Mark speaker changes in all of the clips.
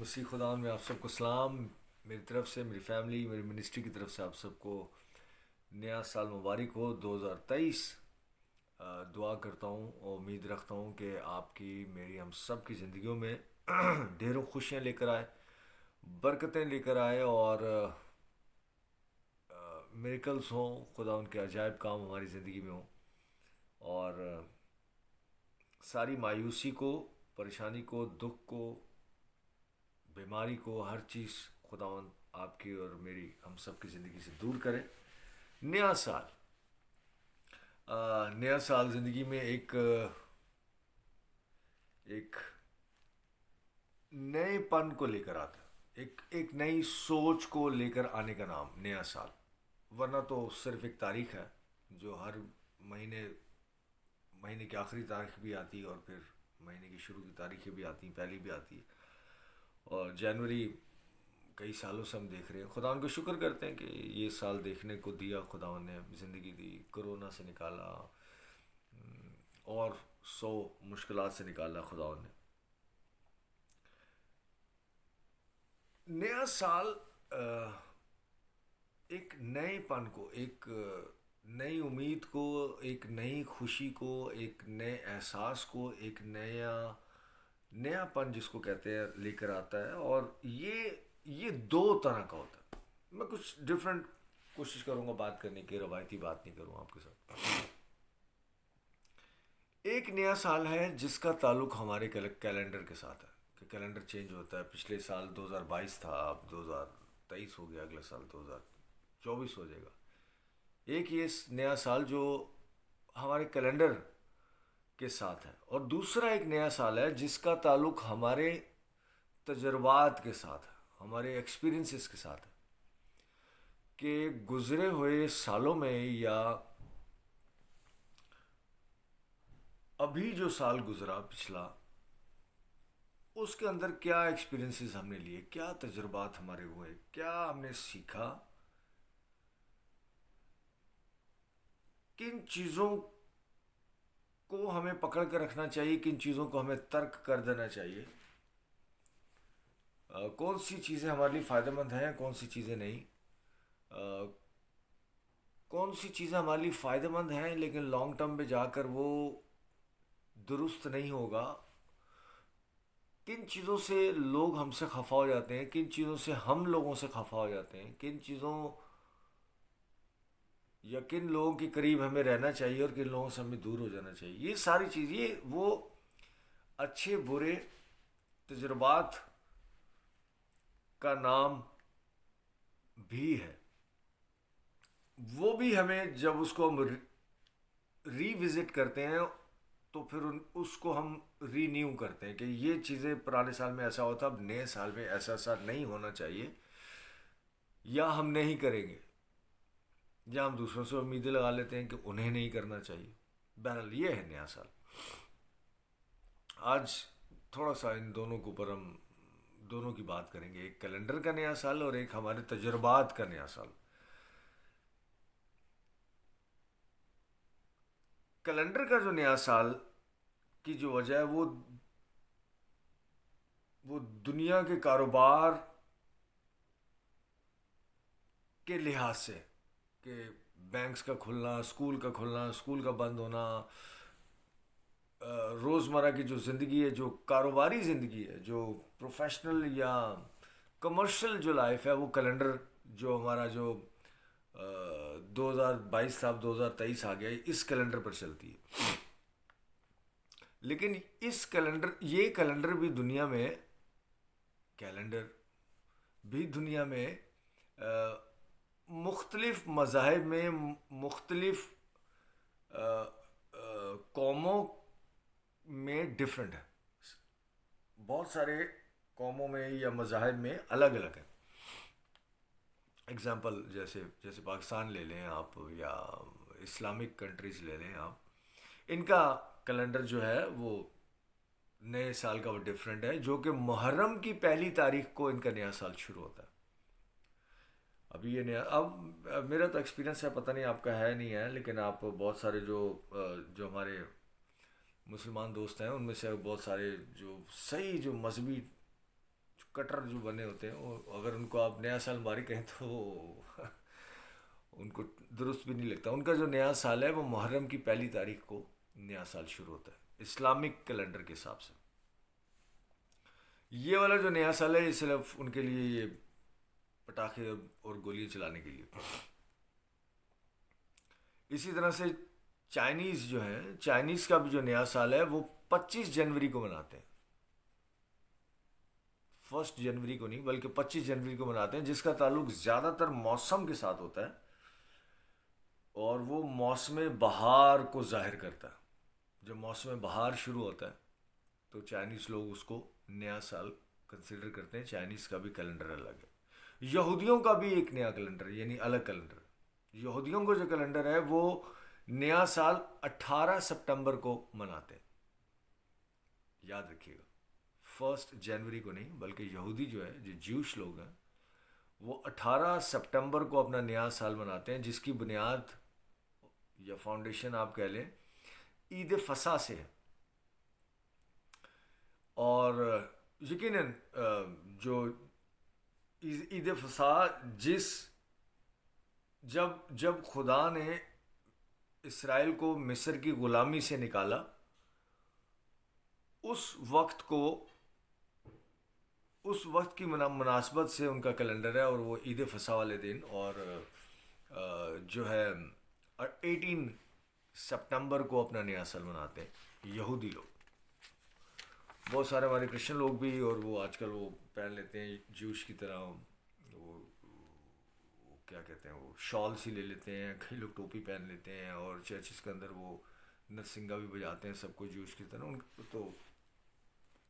Speaker 1: مسیح خدا میں آپ سب کو سلام. میری طرف سے، میری فیملی، میری منسٹری کی طرف سے آپ سب کو نیا سال مبارک ہو 2023. دعا کرتا ہوں اور امید رکھتا ہوں کہ آپ کی، میری، ہم سب کی زندگیوں میں ڈھیروں خوشیاں لے کر آئے، برکتیں لے کر آئے، اور میریکلز ہوں، خدا ان کے عجائب کام ہماری زندگی میں ہوں، اور ساری مایوسی کو، پریشانی کو، دکھ کو، بیماری کو، ہر چیز خداوند آپ کی اور میری، ہم سب کی زندگی سے دور کرے. نیا سال، نیا سال زندگی میں ایک نئے پن کو لے کر آتا ہے، ایک نئی سوچ کو لے کر آنے کا نام نیا سال. ورنہ تو صرف ایک تاریخ ہے جو ہر مہینے کی آخری تاریخ بھی آتی ہے، اور پھر مہینے کی شروع کی تاریخیں بھی آتی ہیں، پہلی بھی آتی ہے. اور جنوری کئی سالوں سے ہم دیکھ رہے ہیں. خدا ان کو شکر کرتے ہیں کہ یہ سال دیکھنے کو دیا، خدا نے زندگی دی، کرونا سے نکالا، اور 100 مشکلات سے نکالا خدا نے. نیا سال ایک نئے پن کو، ایک نئی امید کو، ایک نئی خوشی کو، ایک نئے احساس کو، ایک نیا پن جس کو کہتے ہیں لے کر آتا ہے. اور یہ دو طرح کا ہوتا ہے. میں کچھ ڈفرینٹ کوشش کروں گا بات کرنے کی، روایتی بات نہیں کروں آپ کے ساتھ. ایک نیا سال ہے جس کا تعلق ہمارے کیلنڈر کے ساتھ ہے، کہ کیلنڈر چینج ہوتا ہے. پچھلے سال 2022 تھا، اب 2023 ہو گیا، اگلے سال 2024 ہو جائے گا. ایک یہ نیا سال جو ہمارے کیلنڈر کے ساتھ ہے، اور دوسرا ایک نیا سال ہے جس کا تعلق ہمارے تجربات کے ساتھ ہے، ہمارے ایکسپیرینسز کے ساتھ ہے. کہ گزرے ہوئے سالوں میں، یا ابھی جو سال گزرا پچھلا، اس کے اندر کیا ایکسپیرینسز ہم نے لیے، کیا تجربات ہمارے ہوئے، کیا ہم نے سیکھا، کن چیزوں کو ہمیں پکڑ کر رکھنا چاہیے، کن چیزوں کو ہمیں ترک کر دینا چاہیے، کون سی چیزیں ہمارے لیے فائدہ مند ہیں، کون سی چیزیں نہیں، کون سی چیزیں ہمارے لیے فائدہ مند ہیں لیکن لانگ ٹرم پہ جا کر وہ درست نہیں ہوگا. کن چیزوں سے لوگ ہم سے خفا ہو جاتے ہیں، کن چیزوں سے ہم لوگوں سے خفا ہو جاتے ہیں، کن چیزوں یا کن لوگوں کے قریب ہمیں رہنا چاہیے اور کن لوگوں سے ہمیں دور ہو جانا چاہیے. یہ ساری چیز، یہ وہ اچھے برے تجربات کا نام بھی ہے. وہ بھی ہمیں، جب اس کو ہم ری وزٹ کرتے ہیں تو پھر اس کو ہم ری نیو کرتے ہیں کہ یہ چیزیں پرانے سال میں ایسا ہوتا، اب نئے سال میں ایسا نہیں ہونا چاہیے، یا ہم نہیں کریں گے، یا ہم دوسروں سے امیدیں لگا لیتے ہیں کہ انہیں نہیں کرنا چاہیے. بہرحال یہ ہے نیا سال. آج تھوڑا سا ان دونوں کے اوپر ہم دونوں کی بات کریں گے، ایک کیلنڈر کا نیا سال اور ایک ہمارے تجربات کا نیا سال. کیلنڈر کا جو نیا سال کی جو وجہ ہے، وہ دنیا کے کاروبار کے لحاظ سے، کہ بینکس کا کھلنا، اسکول کا بند ہونا، روزمرہ کی جو زندگی ہے، جو کاروباری زندگی ہے، جو پروفیشنل یا کمرشل جو لائف ہے، وہ کیلنڈر جو ہمارا جو 2022 تھا، اب 2023 آ گیا، اس کیلنڈر پر چلتی ہے. لیکن یہ کیلنڈر بھی دنیا میں مختلف مذاہب میں، مختلف قوموں میں ڈفرینٹ ہے. بہت سارے قوموں میں یا مذاہب میں الگ الگ ہے. اگزامپل جیسے پاکستان لے لیں آپ، یا اسلامک کنٹریز لے لیں آپ، ان کا کیلنڈر جو ہے وہ نئے سال کا وہ ڈفرینٹ ہے، جو کہ محرم کی پہلی تاریخ کو ان کا نیا سال شروع ہوتا ہے. ابھی یہ نیا، اب میرا تو ایکسپیرینس ہے، پتہ نہیں آپ کا ہے نہیں ہے، لیکن آپ بہت سارے جو ہمارے مسلمان دوست ہیں، ان میں سے بہت سارے جو صحیح جو مذہبی کٹر جو بنے ہوتے ہیں وہ اگر ان کو آپ نیا سال مبارک کہیں تو وہ ان کو درست بھی نہیں لگتا. ان کا جو نیا سال ہے وہ محرم کی 1 تاریخ کو نیا سال شروع ہوتا ہے اسلامک کیلنڈر کے حساب سے. یہ والا جو نیا سال ہے یہ صرف ان کے لیے یہ پٹاخے اور گولیاں چلانے کے لیے. اسی طرح سے چائنیز جو ہیں، چائنیز کا بھی جو نیا سال ہے وہ 25 جنوری کو مناتے ہیں. 1 جنوری کو نہیں بلکہ 25 جنوری کو مناتے ہیں، جس کا تعلق زیادہ تر موسم کے ساتھ ہوتا ہے اور وہ موسم بہار کو ظاہر کرتا ہے. جب موسم بہار شروع ہوتا ہے تو چائنیز لوگ اس کو نیا سال کنسیڈر کرتے ہیں. چائنیز کا بھی کیلنڈر الگ ہے. یہودیوں کا بھی ایک نیا کیلنڈر یعنی الگ کیلنڈر. یہودیوں کو جو کیلنڈر ہے وہ نیا سال 18 سپٹمبر کو مناتے ہیں. یاد رکھیے گا 1 جنوری کو نہیں بلکہ یہودی جو ہے جو جیوش لوگ ہیں وہ 18 سپٹمبر کو اپنا نیا سال مناتے ہیں، جس کی بنیاد یا فاؤنڈیشن آپ کہہ لیں عید فصح سے ہے. اور یقیناً جو عید فصح جب خدا نے اسرائیل کو مصر کی غلامی سے نکالا اس وقت کی مناسبت سے ان کا کیلنڈر ہے اور وہ عید فصح والے دن اور جو ہے 18 سپٹمبر کو اپنا نیا سال مناتے ہیں یہودی لوگ. بہت سارے ہمارے کرسچن لوگ بھی اور وہ آج کل وہ پہن لیتے ہیں جوش کی طرح، وہ کیا کہتے ہیں وہ شال سی لے لیتے ہیں، کئی لوگ ٹوپی پہن لیتے ہیں اور چرچز کے اندر وہ نرسنگا بھی بجاتے ہیں سب کو جوش کی طرح. تو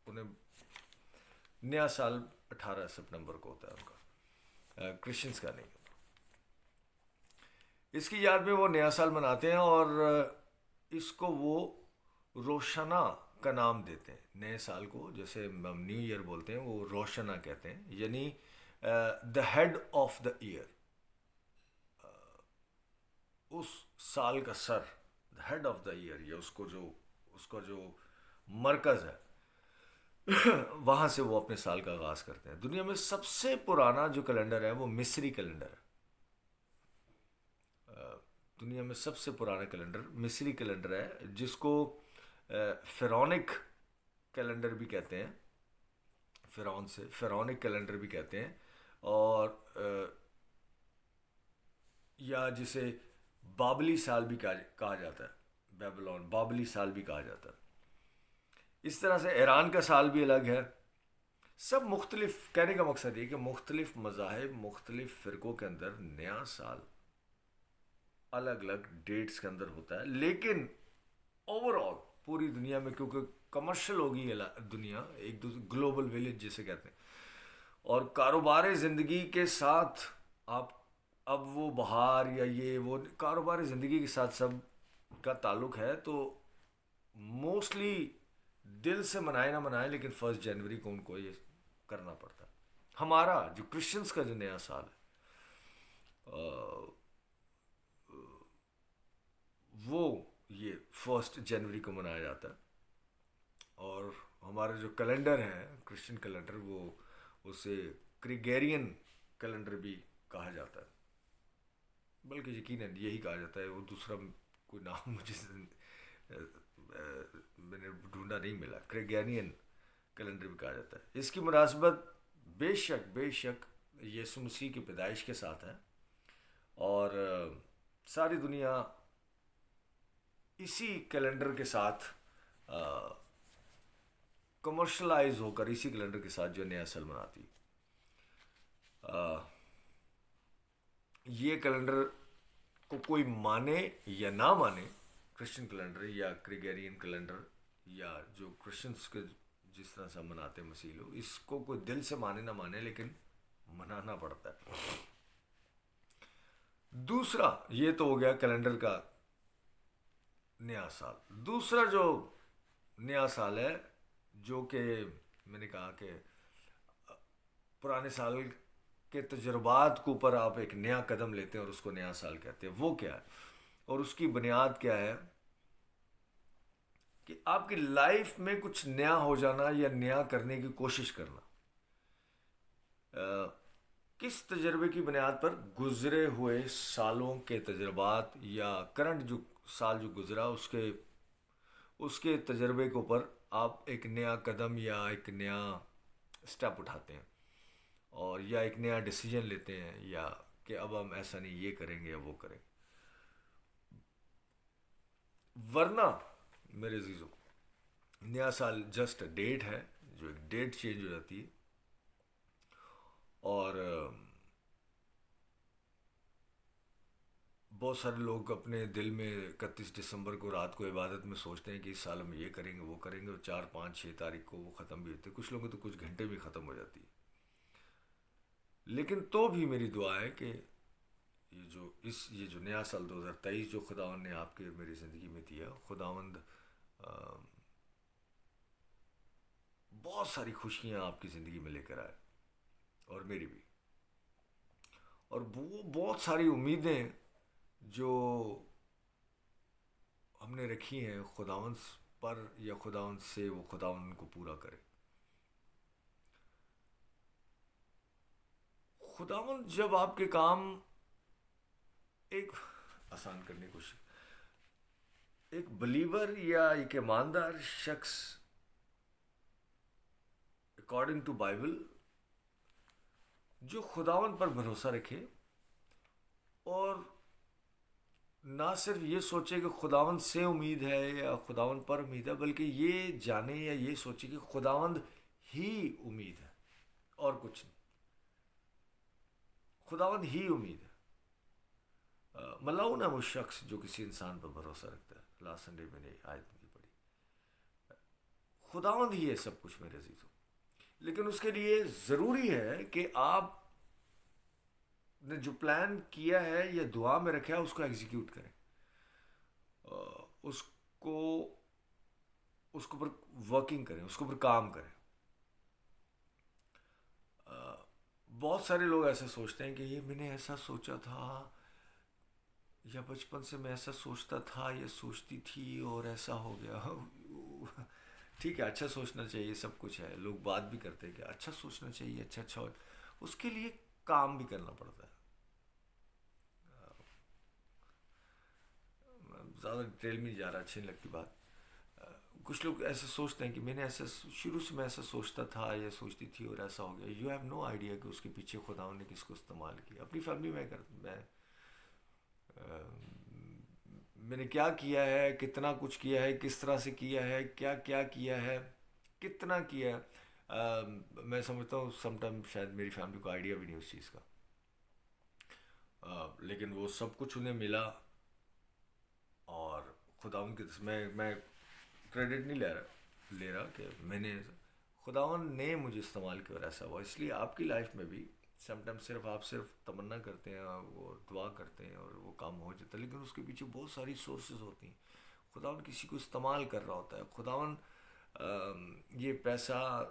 Speaker 1: انہیں نیا سال 18 سپٹمبر کو ہوتا ہے ان کا، کرسچنس کا نہیں. اس کی یاد میں وہ نیا سال مناتے ہیں اور اس کو وہ روشنا کا نام دیتے ہیں. نئے سال کو جیسے ہم نیو ایئر بولتے ہیں وہ روشنا کہتے ہیں، یعنی the head of the year, اس سال کا سر، the head of the year, یا اس کا جو مرکز ہے وہاں سے وہ اپنے سال کا آغاز کرتے ہیں. دنیا میں سب سے پرانا جو کیلنڈر ہے وہ مصری کیلنڈر ہے. دنیا میں سب سے پرانا کیلنڈر مصری کیلنڈر ہے، جس کو فرعونک کیلنڈر بھی کہتے ہیں. فرعون سے فرعونک کیلنڈر بھی کہتے ہیں، اور یا جسے بابلی سال بھی کہا جاتا ہے. بیبلون بابلی سال بھی کہا جاتا ہے. اس طرح سے ایران کا سال بھی الگ ہے. سب مختلف، کہنے کا مقصد یہ کہ مختلف مذاہب مختلف فرقوں کے اندر نیا سال الگ الگ ڈیٹس کے اندر ہوتا ہے، لیکن اوور آل پوری دنیا میں، کیونکہ کمرشل ہوگی دنیا، ایک دوسرے گلوبل ویلیج جسے کہتے ہیں، اور کاروبار زندگی کے ساتھ آپ اب وہ بہار یا یہ وہ کاروبار زندگی کے ساتھ سب کا تعلق ہے، تو موسٹلی دل سے منائے نہ منائے لیکن 1 جنوری کو ان کو یہ کرنا پڑتا ہے. ہمارا جو کرسچنس کا جو نیا سال ہے وہ یہ 1 جنوری کو منایا جاتا ہے. اور ہمارا جو کیلنڈر ہے کرسچن کیلنڈر وہ اسے گریگورین کیلنڈر بھی کہا جاتا ہے، بلکہ یقیناً یہی کہا جاتا ہے. وہ دوسرا کوئی نام مجھے میں نے ڈھونڈا نہیں ملا. گریگورین کیلنڈر بھی کہا جاتا ہے. اس کی مناسبت بے شک یسوع مسیح کی پیدائش کے ساتھ ہے، اور ساری دنیا اسی کیلنڈر کے ساتھ کمرشلائز ہو کر اسی کیلنڈر کے ساتھ جو نیا سال مناتی. یہ کیلنڈر کو کوئی مانے یا نہ مانے، کرسچن کیلنڈر یا گریگورین کیلنڈر یا جو کرسچنس کے جس طرح سے مناتے ہیں مسیح لوگ، اس کو کوئی دل سے مانے نہ مانے لیکن منانا پڑتا ہے. دوسرا یہ تو ہو گیا کیلنڈر کا نیا سال. دوسرا جو نیا سال ہے جو کہ میں نے کہا کہ پرانے سال کے تجربات کے اوپر آپ ایک نیا قدم لیتے ہیں اور اس کو نیا سال کہتے ہیں، وہ کیا ہے اور اس کی بنیاد کیا ہے؟ کہ آپ کی لائف میں کچھ نیا ہو جانا یا نیا کرنے کی کوشش کرنا. کس تجربے کی بنیاد پر گزرے ہوئے سالوں کے تجربات یا کرنٹ جو سال جو گزرا اس کے تجربے کے اوپر آپ ایک نیا قدم یا ایک نیا اسٹیپ اٹھاتے ہیں اور یا ایک نیا ڈیسیجن لیتے ہیں یا کہ اب ہم ایسا نہیں یہ کریں گے یا وہ کریں گے. ورنہ میرے عزیزوں نیا سال جسٹ ڈیٹ ہے جو ایک ڈیٹ چینج ہو جاتی ہے اور بہت سارے لوگ اپنے دل میں 31 دسمبر کو رات کو عبادت میں سوچتے ہیں کہ اس سال ہم یہ کریں گے وہ کریں گے اور 4 5 6 تاریخ کو وہ ختم بھی ہوتے ہیں. کچھ لوگوں تو کچھ گھنٹے بھی ختم ہو جاتی ہے. لیکن تو بھی میری دعا ہے کہ یہ جو نیا سال 2023 جو خداوند نے آپ کے میری زندگی میں دیا خداوند بہت ساری خوشیاں آپ کی زندگی میں لے کر آئے اور میری بھی اور وہ بہت ساری امیدیں جو ہم نے رکھی ہیں خداوند پر یا خداوند سے وہ خداوند کو پورا کرے. خداوند جب آپ کے کام ایک آسان کرنے کی کوشش ایک بلیور یا ایک ایماندار شخص اکارڈنگ ٹو بائبل جو خداوند پر بھروسہ رکھے اور نہ صرف یہ سوچے کہ خداوند سے امید ہے یا خداوند پر امید ہے بلکہ یہ جانے یا یہ سوچے کہ خداوند ہی امید ہے اور کچھ نہیں. خداوند ہی امید ہے. ملعون ہے وہ شخص جو کسی انسان پر بھروسہ رکھتا ہے. لاسٹ سنڈے میں نے آیت نہیں پڑھی. خداوند ہی ہے سب کچھ میرے عزیزوں. لیکن اس کے لیے ضروری ہے کہ آپ نے جو پلان کیا ہے یا دعا میں رکھا ہے اس کو ایگزیکیوٹ کریں اس کو پر ورکنگ کریں اس کے اوپر کام کریں. بہت سارے لوگ ایسے سوچتے ہیں کہ یہ میں نے ایسا سوچا تھا یا بچپن سے میں ایسا سوچتا تھا یا سوچتی تھی اور ایسا ہو گیا. ٹھیک ہے اچھا سوچنا چاہیے سب کچھ ہے. لوگ بات بھی کرتے ہیں کہ اچھا سوچنا چاہیے اچھا ہو. اس کے لیے کام بھی کرنا پڑتا ہے. زیادہ ڈیٹیل میں نہیں جا رہا اچھی نہیں لگتی بات. کچھ لوگ ایسے سوچتے ہیں کہ میں نے ایسا شروع سے میں ایسا سوچتا تھا یا سوچتی تھی اور ایسا ہو گیا. یو ہیو نو آئیڈیا کہ اس کے پیچھے خداوند نے کس کو استعمال کیا. اپنی فیملی میں نے کیا ہے کتنا کچھ کیا ہے کس طرح سے کیا ہے کیا کیا ہے کتنا کیا ہے. میں سمجھتا ہوں سم ٹائم شاید میری فیملی کو آئیڈیا بھی نہیں اس چیز کا. لیکن وہ سب کچھ انہیں ملا اور خداوند کے میں کریڈٹ نہیں لے رہا کہ میں نے خداوند نے مجھے استعمال کیا اور ایسا ہوا. اس لیے آپ کی لائف میں بھی سم ٹائم آپ صرف تمنا کرتے ہیں اور دعا کرتے ہیں اور وہ کام ہو جاتا ہے لیکن اس کے پیچھے بہت ساری سورسز ہوتی ہیں. خداوند کسی کو استعمال کر رہا ہوتا ہے. خداوند یہ پیسہ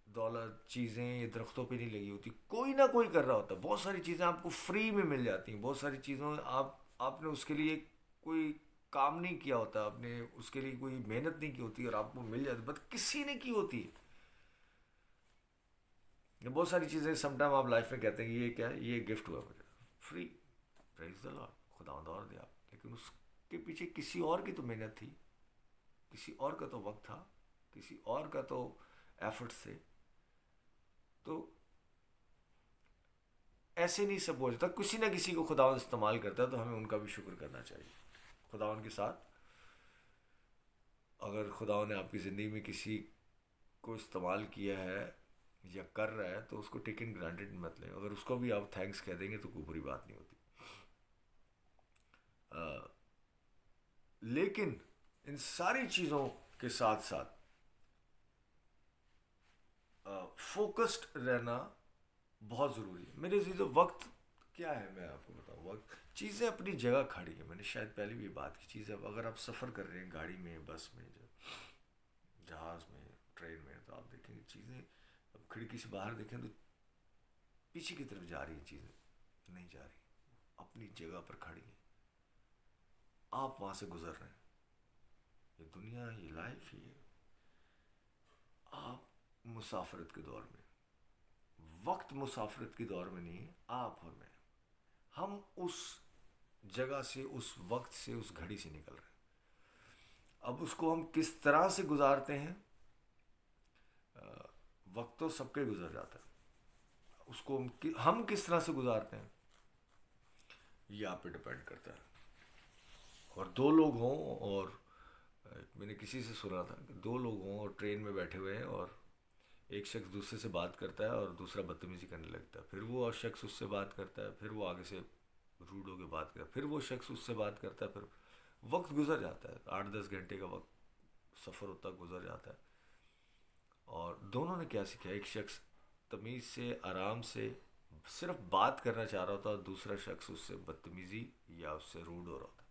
Speaker 1: دولت چیزیں یہ درختوں پہ نہیں لگی ہوتی. کوئی نہ کوئی کر رہا ہوتا ہے. بہت ساری چیزیں آپ کو فری میں مل جاتی ہیں. بہت ساری چیزوں آپ نے اس کے لیے کوئی کام نہیں کیا ہوتا. آپ نے اس کے لیے کوئی محنت نہیں کی ہوتی اور آپ کو مل جاتی بس کسی نے کی ہوتی ہے. بہت ساری چیزیں سم ٹائم آپ لائف میں کہتے ہیں کہ یہ کیا ہے یہ گفٹ ہوا مجھے فری پریز دی لارڈ خداوند اور دیا. لیکن اس کے پیچھے کسی اور کی تو محنت تھی کسی اور کا تو وقت تھا کسی اور کا تو ایفرٹس تھے. تو ایسے نہیں سب ہو جاتا. کسی نہ کسی کو خداوند استعمال کرتا ہے تو ہمیں ان کا بھی شکر کرنا چاہیے. خداوند کے ساتھ اگر خداوند نے آپ کی زندگی میں کسی کو استعمال کیا ہے یا کر رہا ہے تو اس کو ٹیکن گرانٹیڈ مت لیں. اگر اس کو بھی آپ تھینکس کہہ دیں گے تو کوئی بری بات نہیں ہوتی. لیکن ان ساری چیزوں کے ساتھ ساتھ فوکسڈ رہنا بہت ضروری ہے میرے عزیزو. وقت کیا ہے میں آپ کو بتاؤں. وقت چیزیں اپنی جگہ کھڑی ہیں. میں نے شاید پہلے بھی بات کی. چیزیں اگر آپ سفر کر رہے ہیں گاڑی میں بس میں جہاز میں ٹرین میں تو آپ دیکھیں گے چیزیں اب کھڑکی سے باہر دیکھیں تو پیچھے کی طرف جا رہی ہیں. چیزیں نہیں جا رہی اپنی جگہ پر کھڑی ہیں. آپ وہاں سے گزر رہے ہیں. یہ دنیا یہ لائف یہ آپ مسافرت کے دور میں وقت مسافرت کی دور میں نہیں ہے، آپ اور میں، ہم اس جگہ سے، اس وقت سے، اس گھڑی سے نکل رہے ہیں. اب اس کو ہم کس طرح سے گزارتے ہیں، وقت تو سب کے گزر جاتا ہے، اس کو ہم کس طرح سے گزارتے ہیں یہ آپ پہ ڈپینڈ کرتا ہے. اور دو لوگ ہوں، اور میں نے کسی سے سنا تھا کہ دو لوگ ہوں اور ٹرین میں بیٹھے ہوئے ہیں، اور ایک شخص دوسرے سے بات کرتا ہے اور دوسرا بدتمیزی کرنے لگتا ہے، پھر وہ شخص اس سے بات کرتا ہے، پھر وہ آگے سے روڈ ہو کے بات کرتا ہے، پھر وہ شخص اس سے بات کرتا ہے، پھر وقت گزر جاتا ہے، 8-10 گھنٹے کا وقت سفر ہوتا گزر جاتا ہے. اور دونوں نے کیا سیکھا، ایک شخص تمیز سے، آرام سے صرف بات کرنا چاہ رہا ہوتا، اور دوسرا شخص اس سے بدتمیزی یا اس سے روڈ ہو رہا ہوتا.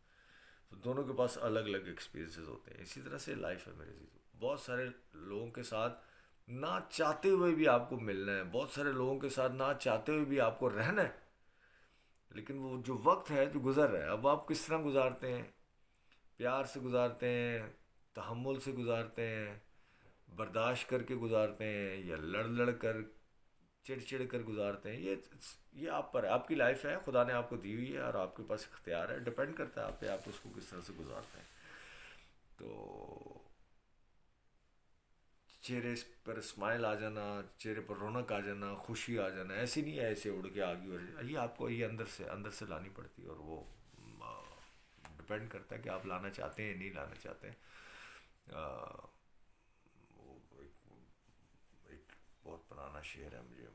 Speaker 1: تو دونوں کے پاس الگ الگ ایکسپیرینسز ہوتے ہیں. اسی طرح سے لائف ہے میرے عزیزو، بہت سارے لوگوں کے ساتھ نہ چاہتے ہوئے بھی آپ کو ملنا ہے، بہت سارے لوگوں کے ساتھ نہ چاہتے ہوئے بھی آپ کو رہنا ہے، لیکن وہ جو وقت ہے جو گزر رہا ہے، اب آپ کس طرح گزارتے ہیں، پیار سے گزارتے ہیں، تحمل سے گزارتے ہیں، برداشت کر کے گزارتے ہیں، یا لڑ لڑ کر، چڑ چڑ کر گزارتے ہیں، یہ آپ پر ہے، آپ کی لائف ہے، خدا نے آپ کو دی ہوئی ہے، اور آپ کے پاس اختیار ہے، ڈپینڈ کرتا ہے آپ پہ، آپ اس کو کس طرح سے گزارتے ہیں. تو چہرے پر اسمائل آ جانا، چہرے پر رونق آ جانا، خوشی آ جانا، ایسے نہیں ہے ایسے اڑ کے آگے ہو جائے، یہ آپ کو یہ اندر سے لانی پڑتی ہے، اور وہ ڈپینڈ کرتا ہے کہ آپ لانا چاہتے ہیں نہیں لانا چاہتے ہیں. وہ ایک بہت پرانا شعر ہے، مجھے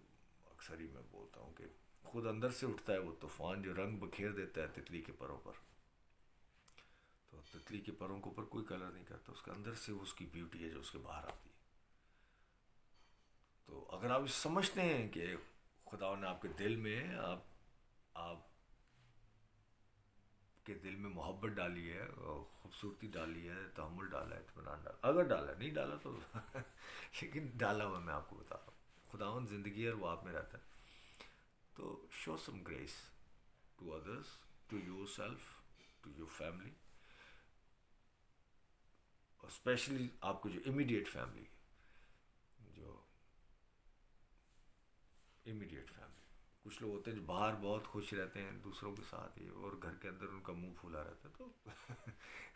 Speaker 1: اکثر ہی میں بولتا ہوں کہ خود اندر سے اٹھتا ہے وہ طوفان جو رنگ بکھیر دیتا ہے تتلی کے پروں پر. تو تتلی کے پروں کے اوپر کوئی کلر نہیں کرتا، اس کے اندر سے اس کی بیوٹی ہے جو اس کے باہر آتی ہے. تو اگر آپ سمجھتے ہیں کہ خدا نے آپ کے دل میں، آپ کے دل میں محبت ڈالی ہے، خوبصورتی ڈالی ہے، تحمل ڈالا ہے، اطمینان ڈالا، اگر ڈالا نہیں ڈالا تو لیکن ڈالا ہوا میں آپ کو بتا رہا ہوں، خداوند زندگی ہے اور وہ آپ میں رہتا ہے. تو show some grace to others, to yourself, to your family, especially آپ کو جو امیڈیٹ فیملی، جو امیڈیٹ فیملی. کچھ لوگ ہوتے ہیں جو باہر بہت خوش رہتے ہیں دوسروں کے ساتھ ہی، اور گھر کے اندر ان کا منہ پھولا رہتا ہے. تو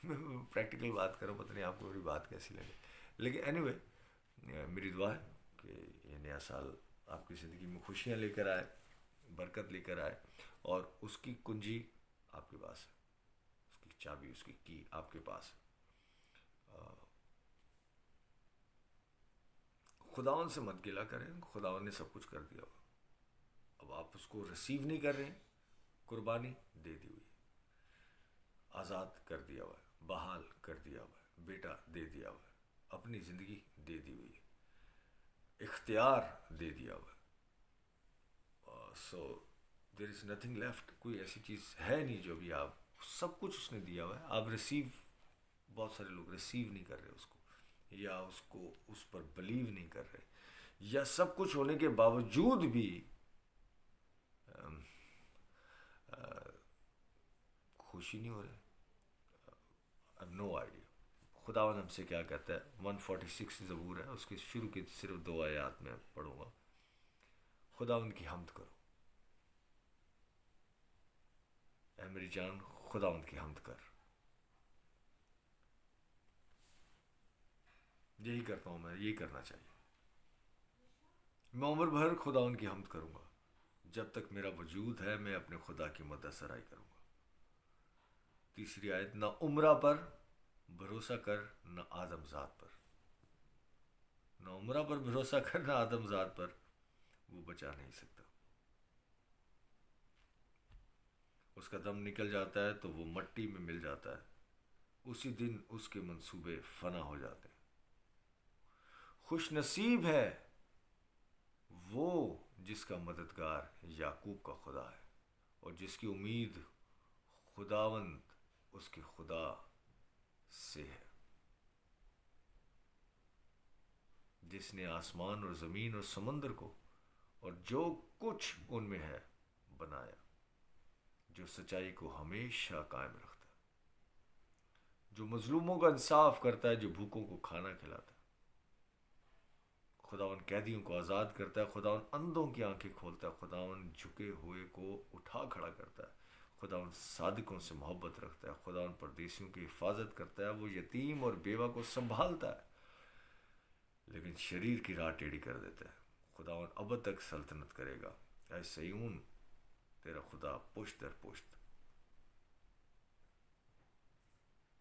Speaker 1: میں پریکٹیکل بات کروں، پتہ نہیں آپ کو میری بات کیسی لگے، لیکن اینی وے میری دعا ہے کہ یہ نیا سال آپ کی زندگی میں خوشیاں لے کر آئے، برکت لے کر آئے، اور اس کی کنجی آپ کے پاس ہے، اس کی چابی، اس کی کی آپ کے پاس ہے. خداون سے مت گلا کریں، خداون نے سب کچھ کر دیا ہو، اب آپ اس کو ریسیو نہیں کر رہے ہیں. قربانی دے دی ہوئی، آزاد کر دیا ہوا ہے، بحال کر دیا ہوا ہے، بیٹا دے دیا ہوا ہے، اپنی زندگی دے دی ہوئی ہے، اختیار دے دیا ہوا ہے. سو دیر از نتھنگ لیفٹ، کوئی ایسی چیز ہے نہیں جو بھی آپ، سب کچھ اس نے دیا ہوا ہے. آپ ریسیو، بہت سارے لوگ ریسیو نہیں کر رہے اس کو، یا اس کو اس پر بلیو نہیں کر رہے، یا سب کچھ ہونے کے باوجود بھی خوشی نہیں ہو رہی. نو آئیڈیا خداوند ہم سے کیا کہتا ہے. 146 زبور ہے، اس کے شروع کے صرف 2 آیات میں پڑھوں گا. خداوند کی حمد کرو، اے میری جان خداوند کی حمد کر. یہی کرتا ہوں میں، یہی کرنا چاہیے. میں عمر بھر خداوند کی حمد کروں گا، جب تک میرا وجود ہے میں اپنے خدا کی مدد سرائی کروں گا. تیسری آیت، نہ عمرہ پر بھروسہ کر، نہ آدم ذات پر. نہ عمرہ پر بھروسہ کر، نہ آدم ذات پر، وہ بچا نہیں سکتا. اس کا دم نکل جاتا ہے تو وہ مٹی میں مل جاتا ہے، اسی دن اس کے منصوبے فنا ہو جاتے ہیں. خوش نصیب ہے وہ جس کا مددگار یعقوب کا خدا ہے، اور جس کی امید خداوند اس کے خدا سے ہے، جس نے آسمان اور زمین اور سمندر کو اور جو کچھ ان میں ہے بنایا، جو سچائی کو ہمیشہ قائم رکھتا ہے، جو مظلوموں کا انصاف کرتا ہے، جو بھوکوں کو کھانا کھلاتا ہے. خداوند قیدیوں کو آزاد کرتا ہے، خداوند اندھوں کی آنکھیں کھولتا ہے، خداوند جھکے ہوئے کو اٹھا کھڑا کرتا ہے، خداوند صادقوں سے محبت رکھتا ہے، خداوند پردیسیوں کی حفاظت کرتا ہے، وہ یتیم اور بیوہ کو سنبھالتا ہے لیکن شریر کی راہ ٹیڑھی کر دیتا ہے۔ خداوند ابد تک سلطنت کرے گا۔ اے سیون، تیرا خدا پشت در پشت۔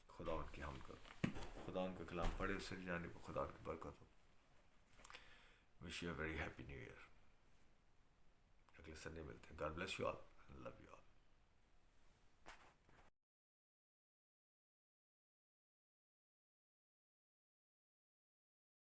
Speaker 1: خداوند کی حمد کرو، خداوند کا کلام پڑھے، اس سے جانے کو خدا کی برکت ہو۔ Wish you a very happy new year. اگلے سنڈے ملتے ہیں۔ God bless you all, love you all.